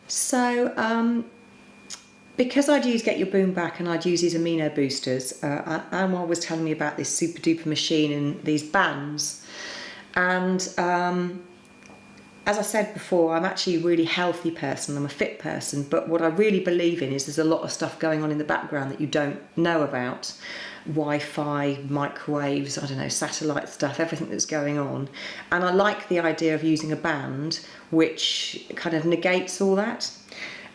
So because I'd use Get Your Boom Back and I'd use these amino boosters, Anwar was telling me about this super duper machine and these bands. And as I said before, I'm actually a really healthy person, I'm a fit person, but what I really believe in is there's a lot of stuff going on in the background that you don't know about. Wi-Fi, microwaves, I don't know, satellite stuff, everything that's going on. And I like the idea of using a band which kind of negates all that.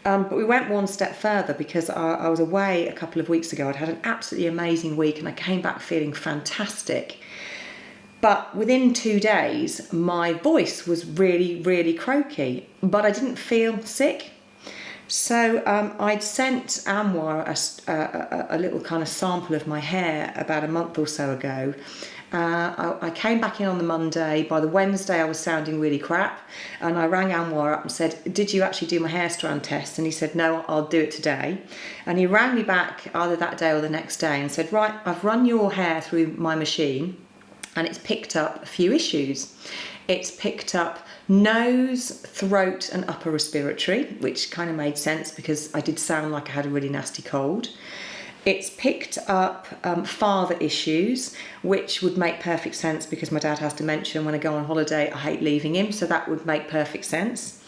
But we went one step further because I was away a couple of weeks ago. I'd had an absolutely amazing week and I came back feeling fantastic. But within 2 days, my voice was really, really croaky, but I didn't feel sick. So I'd sent Anwar a little kind of sample of my hair about a month or so ago. I came back in on the Monday. By the Wednesday I was sounding really crap, and I rang Anwar up and said, did you actually do my hair strand test? And he said, no, I'll do it today. And he rang me back either that day or the next day and said, right, I've run your hair through my machine and it's picked up a few issues. It's picked up nose, throat and upper respiratory, which kind of made sense because I did sound like I had a really nasty cold. It's picked up father issues, which would make perfect sense because my dad has dementia and when I go on holiday I hate leaving him, so that would make perfect sense.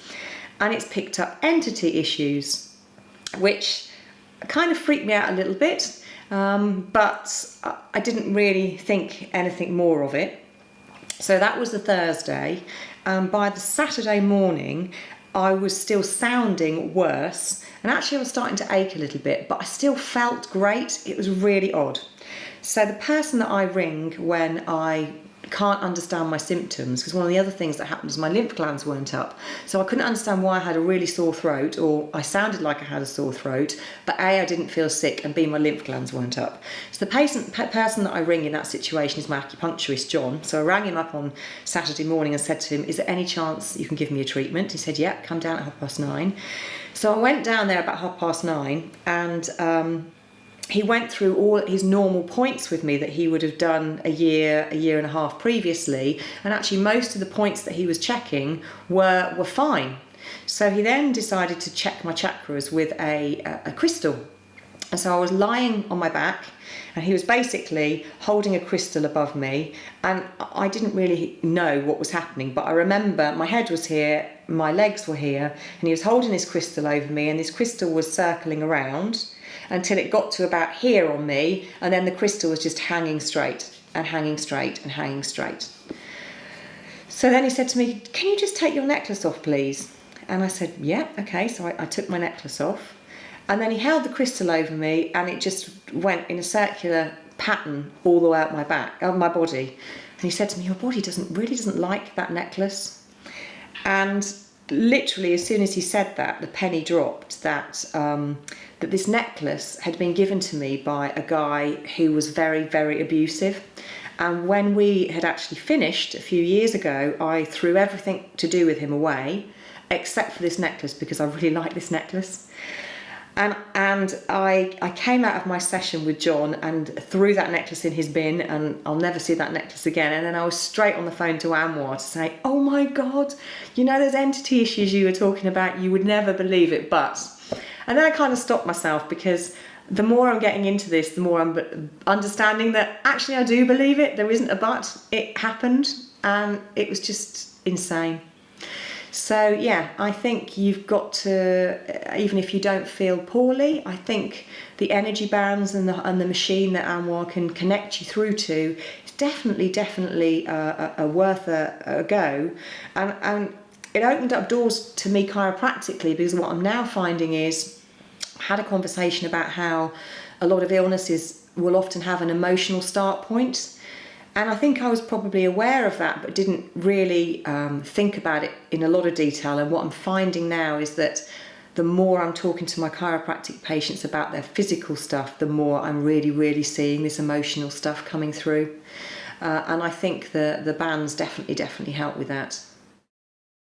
And it's picked up entity issues, which kind of freaked me out a little bit, but I didn't really think anything more of it. So that was the Thursday, and by the Saturday morning I was still sounding worse, and actually I was starting to ache a little bit, but I still felt great. It was really odd. So the person that I ring when I can't understand my symptoms, because one of the other things that happened is my lymph glands weren't up, so I couldn't understand why I had a really sore throat, or I sounded like I had a sore throat, but A, I didn't feel sick, and B, my lymph glands weren't up. So the person that I ring in that situation is my acupuncturist, John. So I rang him up on Saturday morning and said to him, is there any chance you can give me a treatment? He said, yeah, come down at 9:30. So I went down there about 9:30, and he went through all his normal points with me that he would have done a year and a half previously, and actually most of the points that he was checking were fine. So he then decided to check my chakras with a crystal. And so I was lying on my back and he was basically holding a crystal above me, and I didn't really know what was happening, but I remember my head was here, my legs were here, and he was holding this crystal over me, and this crystal was circling around until it got to about here on me, and then the crystal was just hanging straight and hanging straight and hanging straight. So then he said to me, can you just take your necklace off, please? And I said, yeah, okay. So I took my necklace off, and then he held the crystal over me, and it just went in a circular pattern all the way up my back, up my body. And he said to me, your body really doesn't like that necklace. And literally as soon as he said that, the penny dropped that that this necklace had been given to me by a guy who was very, very abusive. And when we had actually finished a few years ago, I threw everything to do with him away, except for this necklace, because I really like this necklace. And I came out of my session with John and threw that necklace in his bin, and I'll never see that necklace again. And then I was straight on the phone to Anwar to say, oh my God, you know those entity issues you were talking about, you would never believe it, but... And then I kind of stopped myself, because the more I'm getting into this, the more I'm understanding that actually I do believe it. There isn't a but. It happened, and it was just insane. So yeah, I think you've got to, even if you don't feel poorly, I think the energy bands and the machine that Anwar can connect you through to is definitely worth a go. And it opened up doors to me chiropractically, because what I'm now finding is, I had a conversation about how a lot of illnesses will often have an emotional start point. And I think I was probably aware of that, but didn't really think about it in a lot of detail. And what I'm finding now is that the more I'm talking to my chiropractic patients about their physical stuff, the more I'm really seeing this emotional stuff coming through. And I think the bands definitely help with that.